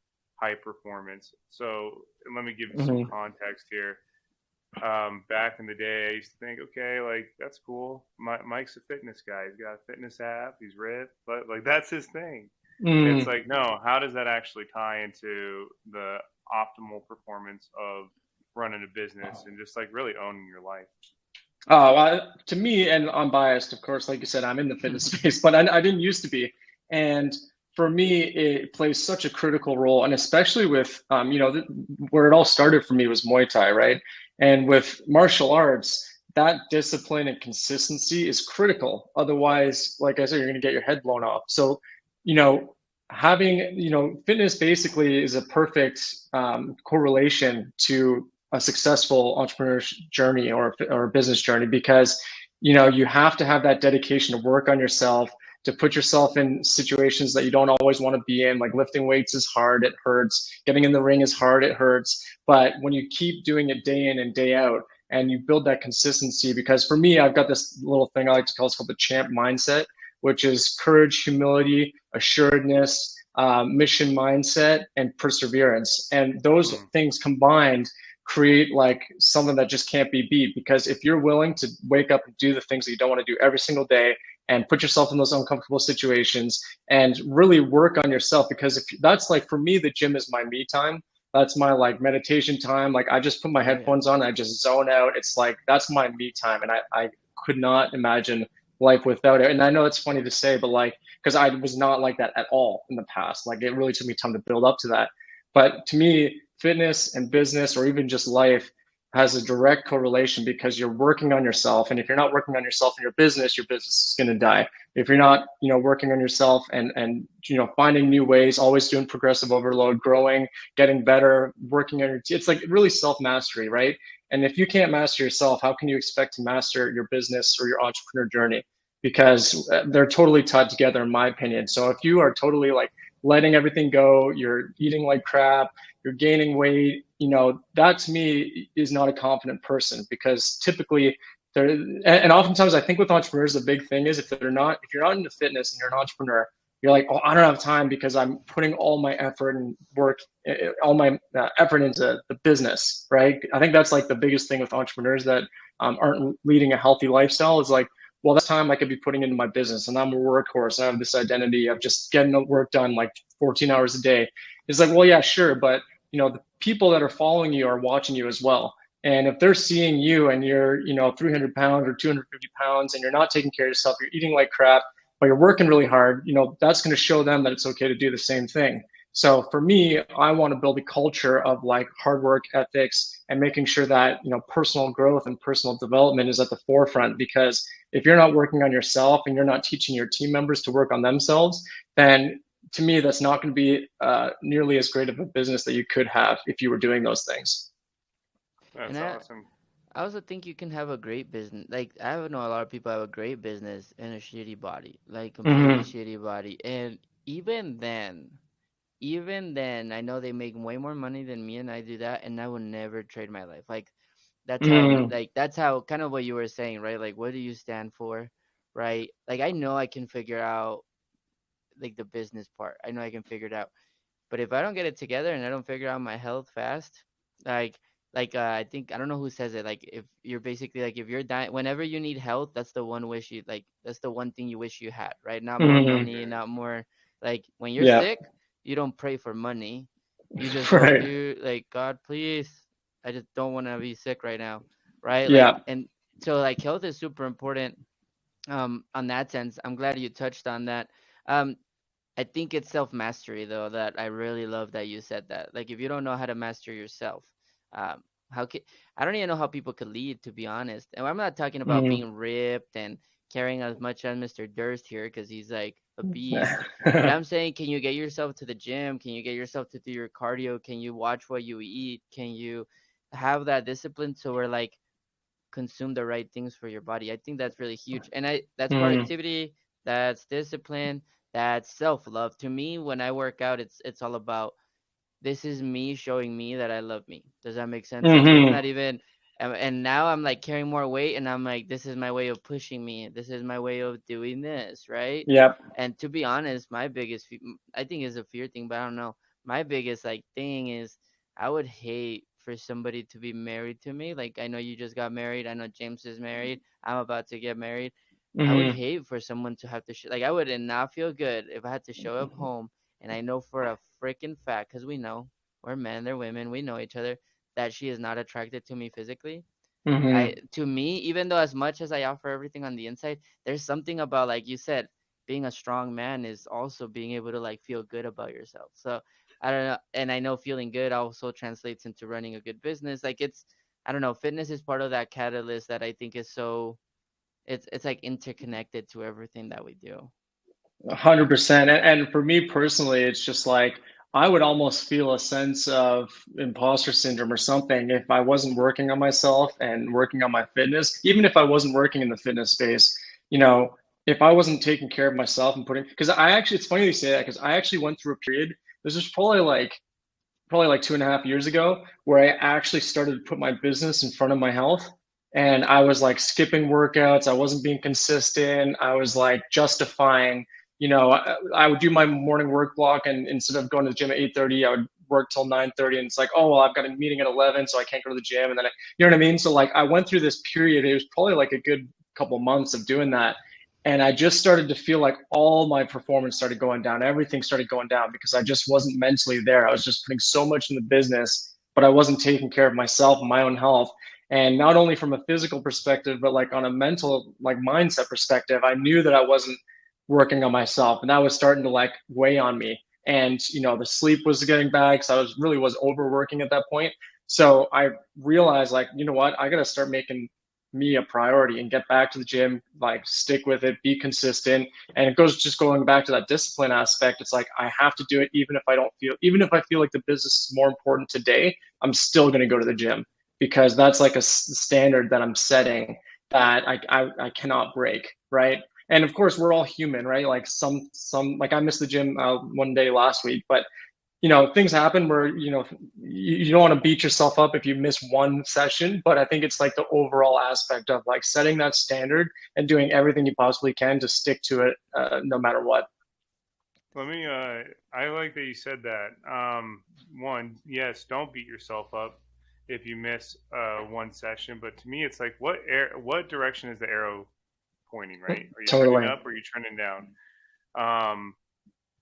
high performance? So let me give you some Mm-hmm. context here. Back in the day, I used to think, okay, like that's cool. Mike's a fitness guy. He's got a fitness app. He's ripped, but like that's his thing. It's Mm. like, no, how does that actually tie into the optimal performance of running a business and just like really owning your life? To me, and I'm biased, of course, like you said, I'm in the fitness space, but I didn't used to be. And for me, it plays such a critical role. And especially with, where it all started for me was Muay Thai, right? And with martial arts, that discipline and consistency is critical. Otherwise, like I said, you're going to get your head blown off. So, you know, having, fitness basically is a perfect correlation to a successful entrepreneur journey or a business journey, because you have to have that dedication to work on yourself, to put yourself in situations that you don't always want to be in. Like lifting weights is hard, it hurts. Getting in the ring is hard, it hurts. But when you keep doing it day in and day out, and you build that consistency, because for me, I've got this little thing I like to call, it's called the champ mindset, which is courage, humility, assuredness, mission mindset, and perseverance. And those things combined create like something that just can't be beat. Because if you're willing to wake up and do the things that you don't want to do every single day, and put yourself in those uncomfortable situations and really work on yourself, because if that's like, for me, the gym is my me time. That's my like meditation time. Like I just put my Oh yeah. headphones on, I just zone out. It's like, that's my me time. And I could not imagine life without it. And I know it's funny to say, but like, because I was not like that at all in the past. Like it really took me time to build up to that. But to me, fitness and business, or even just life, has a direct correlation, because you're working on yourself. And if you're not working on yourself in your business is going to die. If you're not, working on yourself and finding new ways, always doing progressive overload, growing, getting better, working on it's like really self-mastery, right? And if you can't master yourself, how can you expect to master your business or your entrepreneur journey? Because they're totally tied together, in my opinion. So if you are totally like letting everything go, you're eating like crap, you're gaining weight, that to me is not a confident person. Because typically there, and oftentimes I think with entrepreneurs, the big thing is if you're not into fitness and you're an entrepreneur, you're like, oh, I don't have time because I'm putting all my effort and work, all my effort into the business, right? I think that's like the biggest thing with entrepreneurs that aren't leading a healthy lifestyle, is like, well, that's time I could be putting into my business, and I'm a workhorse. I have this identity of just getting the work done like 14 hours a day. It's like, well, yeah, sure, but the people that are following you are watching you as well. And if they're seeing you and you're, 300 pounds or 250 pounds and you're not taking care of yourself, you're eating like crap, but you're working really hard, that's going to show them that it's okay to do the same thing. So for me, I want to build a culture of like hard work ethics and making sure that, personal growth and personal development is at the forefront. Because if you're not working on yourself and you're not teaching your team members to work on themselves, then to me, that's not going to be nearly as great of a business that you could have if you were doing those things. That's And awesome. I also think you can have a great business. Like I know a lot of people have a great business and a shitty body, like completely Mm-hmm. shitty body. And even then, I know they make way more money than me, and I do that, and I would never trade my life. Like Mm-hmm. that's how kind of what you were saying, right? Like what do you stand for, right? Like I know I can figure out like the business part. I know I can figure it out. But if I don't get it together and I don't figure out my health fast, like I think I don't know who says it. Like if you're basically like if you're dying, whenever you need health, that's the one wish you like. That's the one thing you wish you had, right? Not more Mm-hmm. money, not more like when you're Yeah. sick, you don't pray for money. You just go, Right. dude, like God, please, I just don't want to be sick right now, right? Like Yeah. and so like health is super important. On that sense, I'm glad you touched on that. Um, I think it's self mastery though that I really love that you said that. Like if you don't know how to master yourself, um, how can I don't even know how people could lead, to be honest. And I'm not talking about Mm-hmm. being ripped and carrying as much as Mr. Durst here because he's like a beast. But I'm saying, can you get yourself to the gym? Can you get yourself to do your cardio? Can you watch what you eat? Can you have that discipline so we're like consume the right things for your body? I think that's really huge. And that's Mm-hmm. productivity, that's discipline, that's self-love. To me, when I work out, it's all about this is me showing me that I love me. Does that make sense? Like it's Mm-hmm. not even, and now I'm like carrying more weight, and I'm like, this is my way of pushing me. This is my way of doing this, right? Yep. And to be honest, my biggest, I think is a fear thing, but I don't know. My biggest like thing is I would hate for somebody to be married to me. Like I know you just got married. I know James is married. I'm about to get married. I would Mm-hmm. hate for someone to have to like I would not feel good if I had to show up home and I know for a freaking fact, because we know we're men, they're women, we know each other, that she is not attracted to me physically. Mm-hmm. To me, even though as much as I offer everything on the inside, there's something about, like you said, being a strong man is also being able to like feel good about yourself. So I don't know, and I know feeling good also translates into running a good business. Like it's, I don't know, fitness is part of that catalyst that I think is so, it's like interconnected to everything that we do. 100%. And for me personally, it's just like I would almost feel a sense of imposter syndrome or something if I wasn't working on myself and working on my fitness, even if I wasn't working in the fitness space, you know, if I wasn't taking care of myself and putting, because I actually, it's funny you say that because I actually went through a period. This was probably like 2.5 years ago, where I actually started to put my business in front of my health. And I was like skipping workouts. I wasn't being consistent. I was like justifying, I would do my morning work block, and instead of going to the gym at 8:30, I would work till 9:30. And it's like, oh, well, I've got a meeting at 11, so I can't go to the gym. And then, you know what I mean? So like I went through this period. It was probably like a good couple months of doing that. And I just started to feel like all my performance started going down. Everything started going down because I just wasn't mentally there. I was just putting so much in the business, but I wasn't taking care of myself and my own health. And not only from a physical perspective, but like on a mental, like mindset perspective, I knew that I wasn't working on myself, and that was starting to like weigh on me. And the sleep was getting bad because I was overworking at that point. So I realized, like, you know what, I got to start making me a priority and get back to the gym, like stick with it, be consistent. And it goes just going back to that discipline aspect. It's like I have to do it even if I feel like the business is more important today, I'm still going to go to the gym, because that's like a standard that I'm setting that I cannot break, right? And of course we're all human, right? Like some like I missed the gym one day last week, but things happen where you don't want to beat yourself up if you miss one session. But I think it's like the overall aspect of like setting that standard and doing everything you possibly can to stick to it, no matter what. Let me, I like that you said that. One, yes, don't beat yourself up if you miss one session. But to me, it's like, what direction is the arrow pointing, right? Are you trending Totally. up or are you trending down?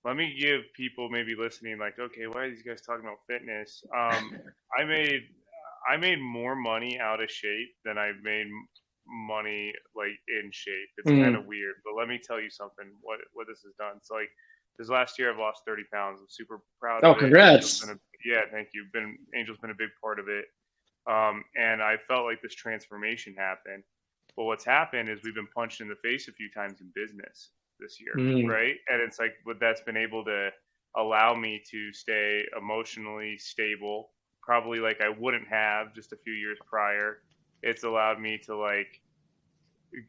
Let me give people maybe listening, like, okay, why are these guys talking about fitness? I made more money out of shape than I made money like in shape. It's kind of Mm. weird, but let me tell you something. What this has done. So like this last year, I've lost 30 pounds. I'm super proud Oh, of it. congrats. Yeah, thank you. Angel's been a big part of it. And I felt like this transformation happened. But what's happened is we've been punched in the face a few times in business this year, Mm. right? And it's like what that's been able to allow me to stay emotionally stable, probably like I wouldn't have just a few years prior. It's allowed me to like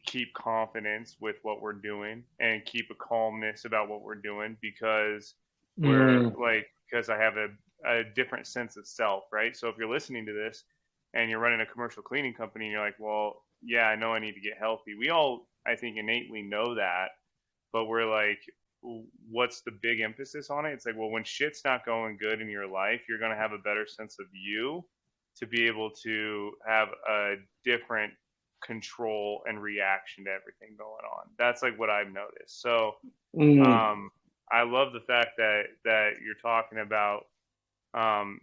keep confidence with what we're doing and keep a calmness about what we're doing because Mm. I have a different sense of self, right? So if you're listening to this and you're running a commercial cleaning company and you're like, well, yeah, I know I need to get healthy. We all, I think, innately know that, but we're like, what's the big emphasis on it? It's like, well, when shit's not going good in your life, you're going to have a better sense of you to be able to have a different control and reaction to everything going on. That's like what I've noticed. So Mm. um, I love the fact that you're talking about um,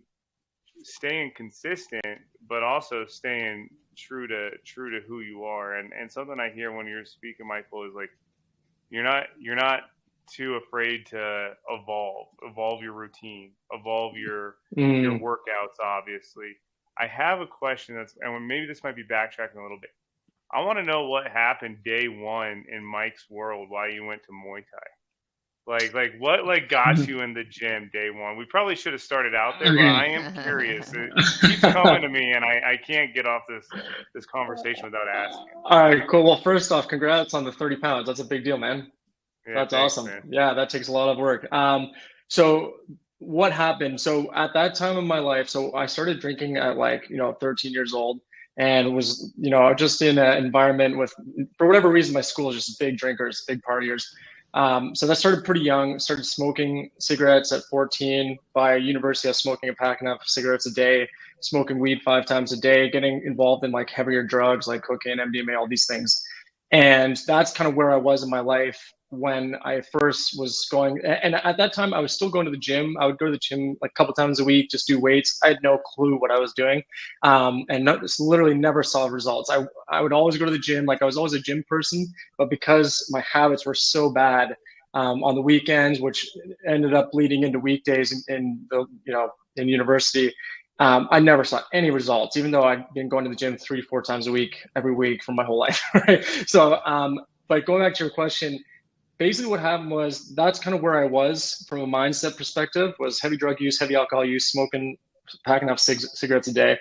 staying consistent, but also staying true to who you are. And something I hear when you're speaking, Michael, is like you're not too afraid to evolve your routine, evolve your Mm. workouts. Obviously, I have a question and maybe this might be backtracking a little bit. I want to know what happened day one in Mike's world while you went to Muay Thai. Like what like got you in the gym day one? We probably should have started out there, but I Okay. am curious. It keeps coming to me, and I can't get off this conversation without asking. All right, cool. Well, first off, congrats on the 30 pounds. That's a big deal, man. Yeah, That's thanks, awesome. man. Yeah, that takes a lot of work. So what happened? So at that time of my life, so I started drinking at like, 13 years old and was, just in an environment with, for whatever reason, my school is just big drinkers, big partiers. So that started pretty young, started smoking cigarettes at 14. By university, I was smoking a pack and a half of cigarettes a day, smoking weed 5 times a day, getting involved in like heavier drugs like cocaine, MDMA, all these things. And that's kind of where I was in my life when I first was going. And at that time, I was still going to the gym. I would go to the gym like a couple times a week, just do weights. I had no clue what I was doing, and literally never saw results. I would always go to the gym, like I was always a gym person, but because my habits were so bad on the weekends, which ended up bleeding into weekdays in the in university, I never saw any results, even though I'd been going to the gym 3, 4 times a week, every week for my whole life. Right. So, but going back to your question, basically what happened was that's kind of where I was from a mindset perspective, was heavy drug use, heavy alcohol use, smoking, packing up cigarettes a day.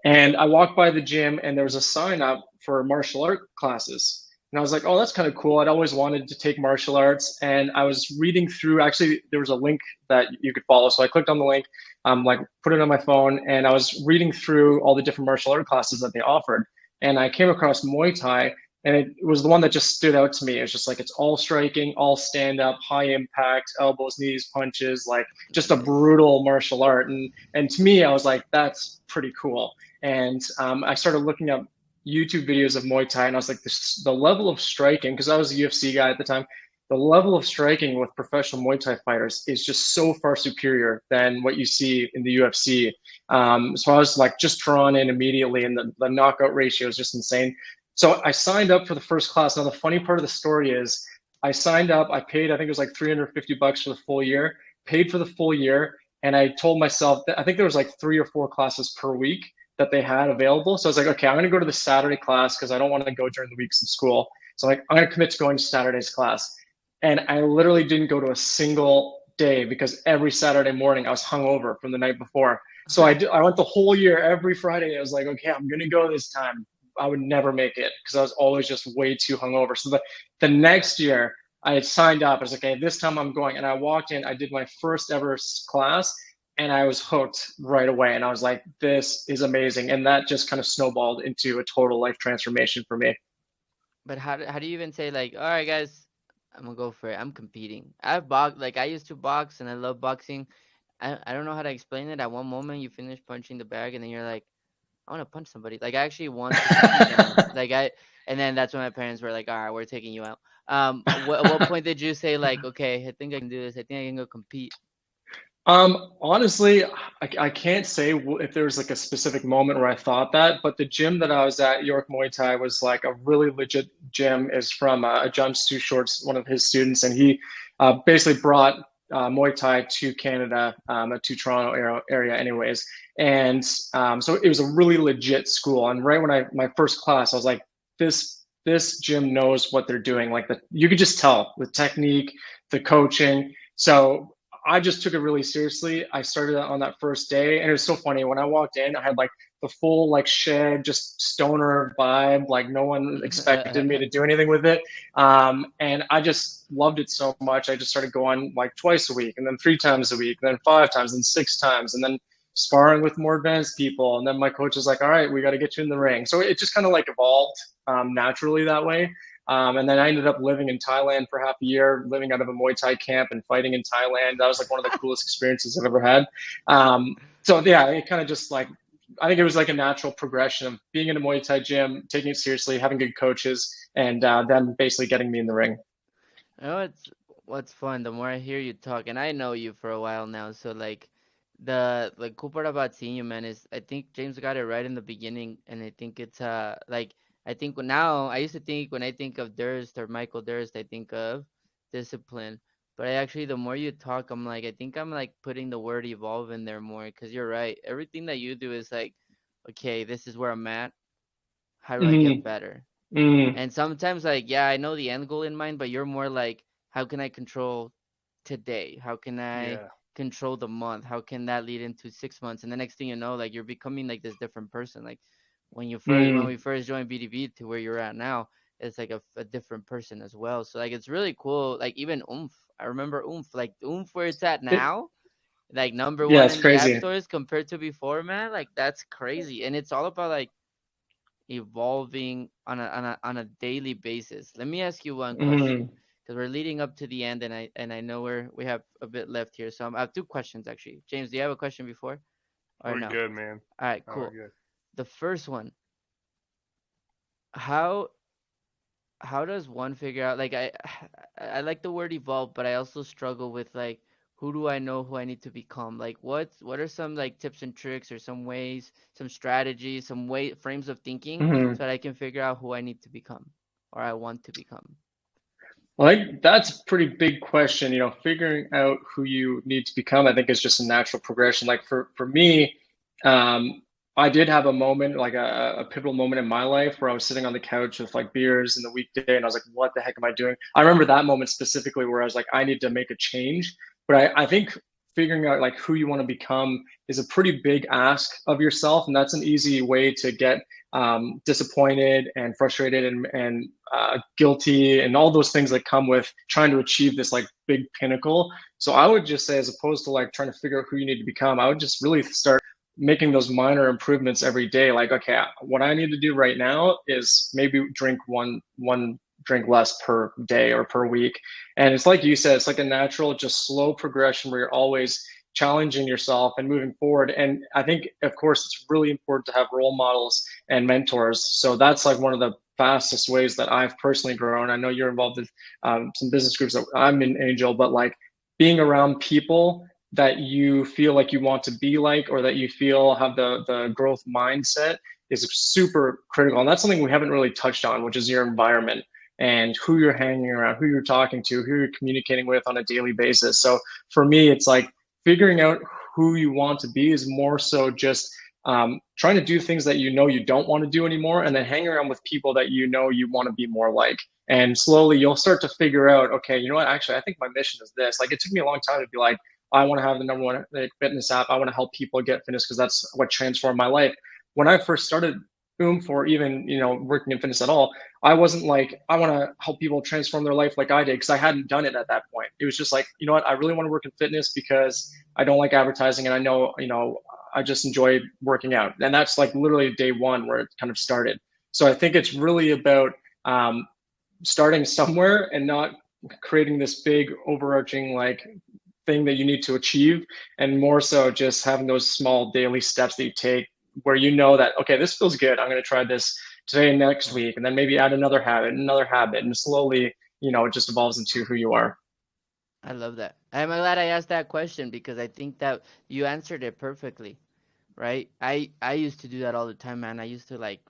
And I walked by the gym and there was a sign up for martial art classes. And I was like, oh, that's kind of cool. I'd always wanted to take martial arts. And I was reading through, actually, there was a link that you could follow. So I clicked on the link, like put it on my phone, and I was reading through all the different martial art classes that they offered. And I came across Muay Thai, and it was the one that just stood out to me. It was just like, it's all striking, all stand up, high impact, elbows, knees, punches, like just a brutal martial art. And to me, I was like, that's pretty cool. And I started looking up YouTube videos of Muay Thai, and I was like, the level of striking, because I was a UFC guy at the time, the level of striking with professional Muay Thai fighters is just so far superior than what you see in the UFC. So I was like just drawn in immediately, and the knockout ratio is just insane. So I signed up for the first class. Now the funny part of the story is I signed up, I paid, I think it was like $350 for the full year, paid for the full year. And I told myself that I think there was like 3 or 4 classes per week that they had available. So I was like, okay, I'm going to go to the Saturday class because I don't want to go during the weeks of school. So like, I'm going to commit to going to Saturday's class. And I literally didn't go to a single day because every Saturday morning I was hungover from the night before. So I went the whole year, every Friday. I was like, okay, I'm going to go this time. I would never make it because I was always just way too hungover. So the next year I had signed up. I was like, okay, this time I'm going. And I walked in, I did my first ever class, and I was hooked right away. And I was like, this is amazing. And that just kind of snowballed into a total life transformation for me. But how do you even say, like, all right, guys, I'm gonna go for it. I'm competing. I've boxed, like I used to box and I love boxing. I don't know how to explain it. At one moment you finish punching the bag and then you're like, I want to punch somebody. Like I actually want to compete now. And then that's when my parents were like, all right, we're taking you out. What point did you say, like, okay, I think I can do this. I think I can go compete. Honestly, I can't say if there was like a specific moment where I thought that, but the gym that I was at, York Muay Thai, was like a really legit gym. Is from John Stu Short's, one of his students, and he basically brought Muay Thai to Canada, to Toronto area, anyways. And so it was a really legit school. And right when my first class, I was like, this gym knows what they're doing. Like you could just tell the technique, the coaching. So I just took it really seriously. I started on that first day, and it was so funny. When I walked in, I had like the full like shed, just stoner vibe. Like no one expected me to do anything with it. And I just loved it so much. I just started going like twice a week, and then 3 times a week, and then 5 times, and 6 times, and then sparring with more advanced people. And then my coach was like, all right, we got to get you in the ring. So it just kind of like evolved naturally that way. And then I ended up living in Thailand for half a year, living out of a Muay Thai camp and fighting in Thailand. That was like one of the coolest experiences I've ever had. So yeah, it kind of just like, I think it was like a natural progression of being in a Muay Thai gym, taking it seriously, having good coaches, and them basically getting me in the ring. You know what's fun? The more I hear you talk, and I know you for a while now, so like the cool part about seeing you, man, is I think James got it right in the beginning, and I think it's like I think now I used to think when I think of Durst or Michael Durst, I think of discipline. But I actually, the more you talk, I'm like, I think I'm like putting the word evolve in there more because you're right. Everything that you do is like, okay, this is where I'm at. How do I get better? And sometimes, like, yeah, I know the end goal in mind, but you're more like, how can I control today? How can I control the month? How can that lead into 6 months? And the next thing you know, like, you're becoming like this different person. Like, when we first joined BDB to where you're at now, it's like a different person as well. So like it's really cool. Like even OOMPH, I remember OOMPH, like OOMPH where it's at now. like number Yeah, one it's in the app crazy. stores compared to before, man. Like that's crazy. And it's all about like evolving on a daily basis. Let me ask you one question Mhm. because we're leading up to the end, and I know we have a bit left here. So I have two questions actually. James, do you have a question before or We're no? good, man. All right, Oh, we're cool. good. The first one, how how does one figure out like I like the word evolve, but I also struggle with like who do I know who I need to become? Like what are some like tips and tricks or some ways, some strategies, some way frames of thinking Mhm. so that I can figure out who I need to become or I want to become? Well, I think that's a pretty big question. Figuring out who you need to become, I think is just a natural progression. Like for me, um, I did have a moment, like a pivotal moment in my life where I was sitting on the couch with like beers in the weekday and I was like, what the heck am I doing? I remember that moment specifically where I was like, I need to make a change. But I think figuring out like who you want to become is a pretty big ask of yourself. And that's an easy way to get disappointed and frustrated and guilty and all those things that come with trying to achieve this like big pinnacle. So I would just say, as opposed to like trying to figure out who you need to become, I would just really start making those minor improvements every day. Like, okay, what I need to do right now is maybe drink one drink less per day or per week. And it's like you said, it's like a natural, just slow progression where you're always challenging yourself and moving forward. And I think, of course, it's really important to have role models and mentors. So that's like one of the fastest ways that I've personally grown. I know you're involved in some business groups that I'm in, Angel, but like being around people that you feel like you want to be like, or that you feel have the growth mindset is super critical. And that's something we haven't really touched on, which is your environment and who you're hanging around, who you're talking to, who you're communicating with on a daily basis. So for me, it's like figuring out who you want to be is more so just trying to do things that you don't want to do anymore, and then hang around with people that you want to be more like. And slowly you'll start to figure out, okay, you know what, actually, I think my mission is this. Like, it took me a long time to be like, I want to have the number one fitness app. I want to help people get fitness because that's what transformed my life. When I first started OOMPH, or even working in fitness at all, I wasn't like, I want to help people transform their life like I did, because I hadn't done it at that point. It was just like, you know what, I really want to work in fitness because I don't like advertising, and I know, I just enjoy working out. And that's like literally day one where it kind of started. So I think it's really about starting somewhere and not creating this big overarching like thing that you need to achieve, and more so just having those small daily steps that you take where you know that, okay, this feels good, I'm going to try this today and next week, and then maybe add another habit, and slowly it just evolves into who you are. I love that. I'm glad I asked that question because I think that you answered it perfectly, right? I used to do that all the time, man. I used to like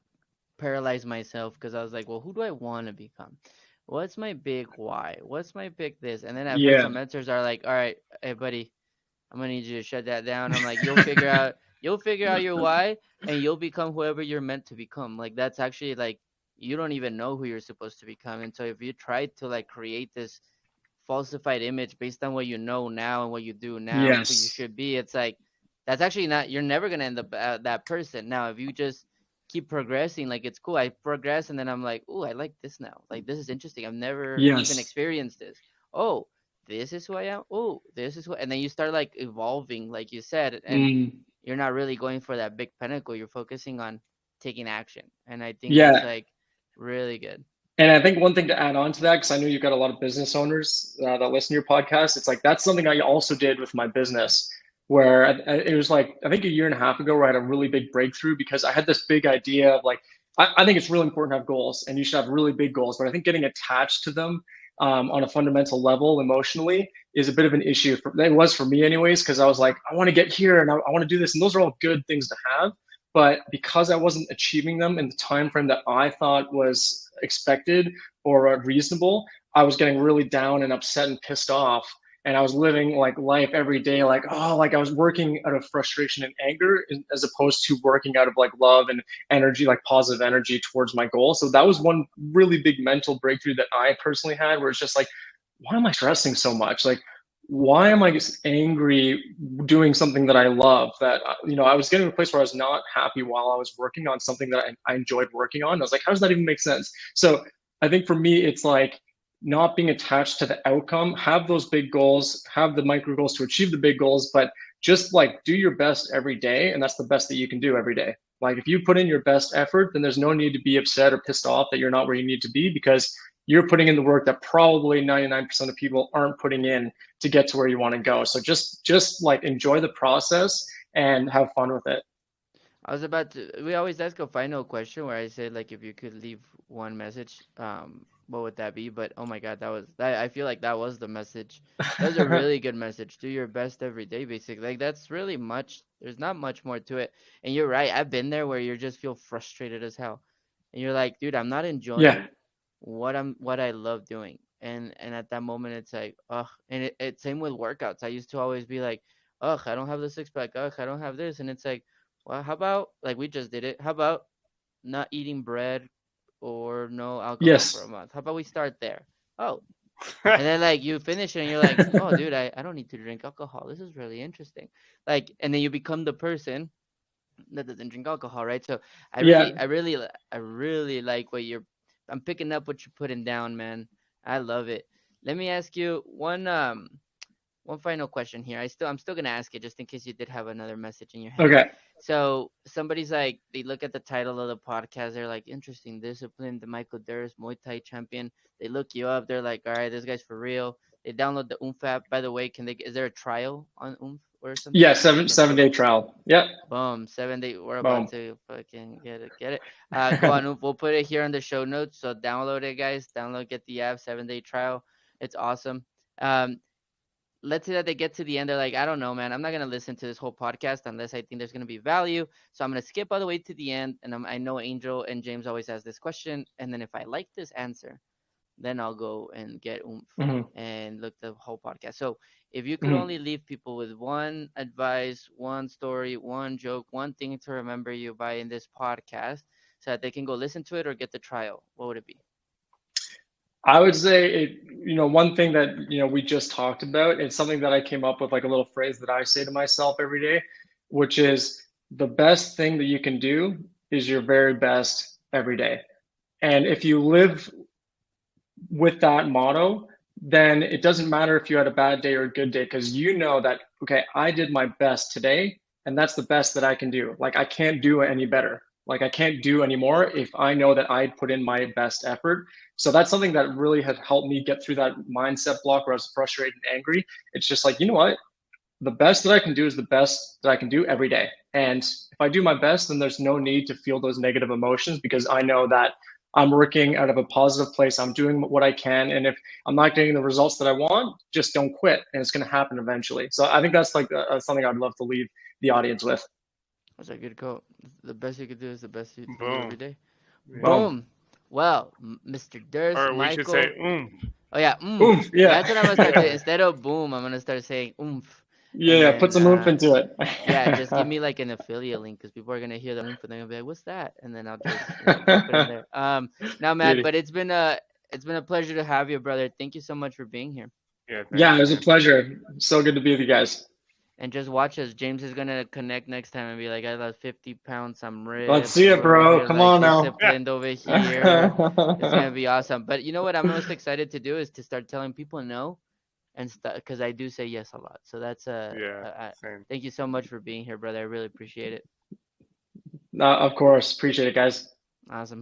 paralyze myself because I was like, well, who do I want to become? What's my big why? What's my big this? And then at first, Yeah. some mentors are like, all right, hey, buddy, I'm gonna need you to shut that down. I'm like, you'll figure out your why, and you'll become whoever you're meant to become. Like that's actually like you don't even know who you're supposed to become. And so if you try to like create this falsified image based on what you know now and what you do now and who you Yes. should be, it's like that's actually not, you're never gonna end up that person. Now if you just keep progressing, like it's cool, I progress and then I'm like, oh, I like this now, like this is interesting, I've never even Yes. experienced this. Oh, this is who I am. Oh, this is who, and then you start like evolving like you said, and Mm. you're not really going for that big pinnacle, you're focusing on taking action, and I think that's Yeah. like really good. And I think one thing to add on to that, because I know you've got a lot of business owners that listen to your podcast, it's like that's something I also did with my business, where it was like, I think a year and a half ago, where I had a really big breakthrough because I had this big idea of like, I think it's really important to have goals, and you should have really big goals, but I think getting attached to them on a fundamental level emotionally is a bit of an issue. It was for me anyways, because I was like, I want to get here and I want to do this. And those are all good things to have. But because I wasn't achieving them in the time frame that I thought was expected or reasonable, I was getting really down and upset and pissed off. And I was living like life every day, like, oh, like I was working out of frustration and anger as opposed to working out of like love and energy, like positive energy towards my goal. So that was one really big mental breakthrough that I personally had, where it's just like, why am I stressing so much? Like, why am I just angry doing something that I love? That I was getting to a place where I was not happy while I was working on something that I enjoyed working on. I was like, how does that even make sense? So I think for me, it's like not being attached to the outcome. Have those big goals, have the micro goals to achieve the big goals, but just like do your best every day, and that's the best that you can do every day. Like if you put in your best effort, then there's no need to be upset or pissed off that you're not where you need to be, because you're putting in the work that probably 99% of people aren't putting in to get to where you want to go. So just like enjoy the process and have fun with it. I was about to. We always ask a final question where I say like, if you could leave one message, what would that be? But oh my God, that. I feel like that was the message. That was a really good message. Do your best every day, basically. Like that's really much. There's not much more to it. And you're right. I've been there where you just feel frustrated as hell, and you're like, dude, I'm not Yeah. enjoying what I love doing. And at that moment, it's like, ugh. And it same with workouts. I used to always be like, ugh, I don't have the six pack. Ugh, I don't have this. And it's like, well, how about like we just did it? How about not eating bread or no alcohol for a Yes. month? How about we start there? Oh, and then like you finish it and you're like, oh, dude, I don't need to drink alcohol. This is really interesting. Like, and then you become the person that doesn't drink alcohol, right? So Yeah. I really like what you're. I'm picking up what you're putting down, man. I love it. Let me ask you one final question here. I'm still gonna ask it just in case you did have another message in your head. Okay. So somebody's like, they look at the title of the podcast, they're like, interesting discipline, the Michael Durst Muay Thai champion. They look you up, they're like, all right, this guy's for real. They download the OOMPH app. By the way, is there a trial on OOMPH or something? Yeah, Like you can, 7 day trial. Yep. boom, 7 day. We're about Boom. to fucking get it. Go on OOMPH. We'll put it here in the show notes. So download it, guys. Get the app. 7 day trial. It's awesome. Um, let's say that they get to the end, they're like, I don't know, man, I'm not gonna listen to this whole podcast unless I think there's gonna be value. So I'm gonna skip all the way to the end. And I know Angel and James always ask this question, and then if I like this answer, then I'll go and get OOMPH Hmm. and look the whole podcast. So if you could Hmm. only leave people with one advice, one story, one joke, one thing to remember you by in this podcast, so that they can go listen to it or get the trial, what would it be? I would say one thing that, we just talked about, it's something that I came up with, like a little phrase that I say to myself every day, which is the best thing that you can do is your very best every day. And if you live with that motto, then it doesn't matter if you had a bad day or a good day, because you know that, okay, I did my best today, and that's the best that I can do. Like, I can't do any better. Like, I can't do any more if I know that I put in my best effort. So that's something that really has helped me get through that mindset block where I was frustrated and angry. It's just like, you know what? The best that I can do is the best that I can do every day. And if I do my best, then there's no need to feel those negative emotions, because I know that I'm working out of a positive place. I'm doing what I can. And if I'm not getting the results that I want, just don't quit. And it's going to happen eventually. So I think that's like something I'd love to leave the audience with. That's a good quote. The best you could do is the best you can do every Boom. day. Yeah. Boom. Well, Mr. Durst, Or we should Michael. say oomph. Oh yeah, Oomph, yeah. That's what I'm gonna start doing. Instead of boom, I'm gonna start saying oomph. Yeah, And put then, some oomph into it. yeah, just give me like an affiliate link, because people are gonna hear the oomph and they're gonna be like, "What's that?" And then I'll just put it in there. Now, Matt, Beauty. but it's been a pleasure to have you, brother. Thank you so much for being here. Yeah. Yeah, Thanks, it was a man. pleasure. So good to be with you guys. And just watch us. James is gonna connect next time and be like, "I lost 50 pounds. I'm ripped." Let's see it, We're bro. here, Come like, on now. disciplined over here. It's gonna be awesome. But you know what I'm most excited to do is to start telling people no, and because I do say yes a lot. So that's Yeah. Same. thank you so much for being here, brother. I really appreciate it. Of course. Appreciate it, guys. Awesome.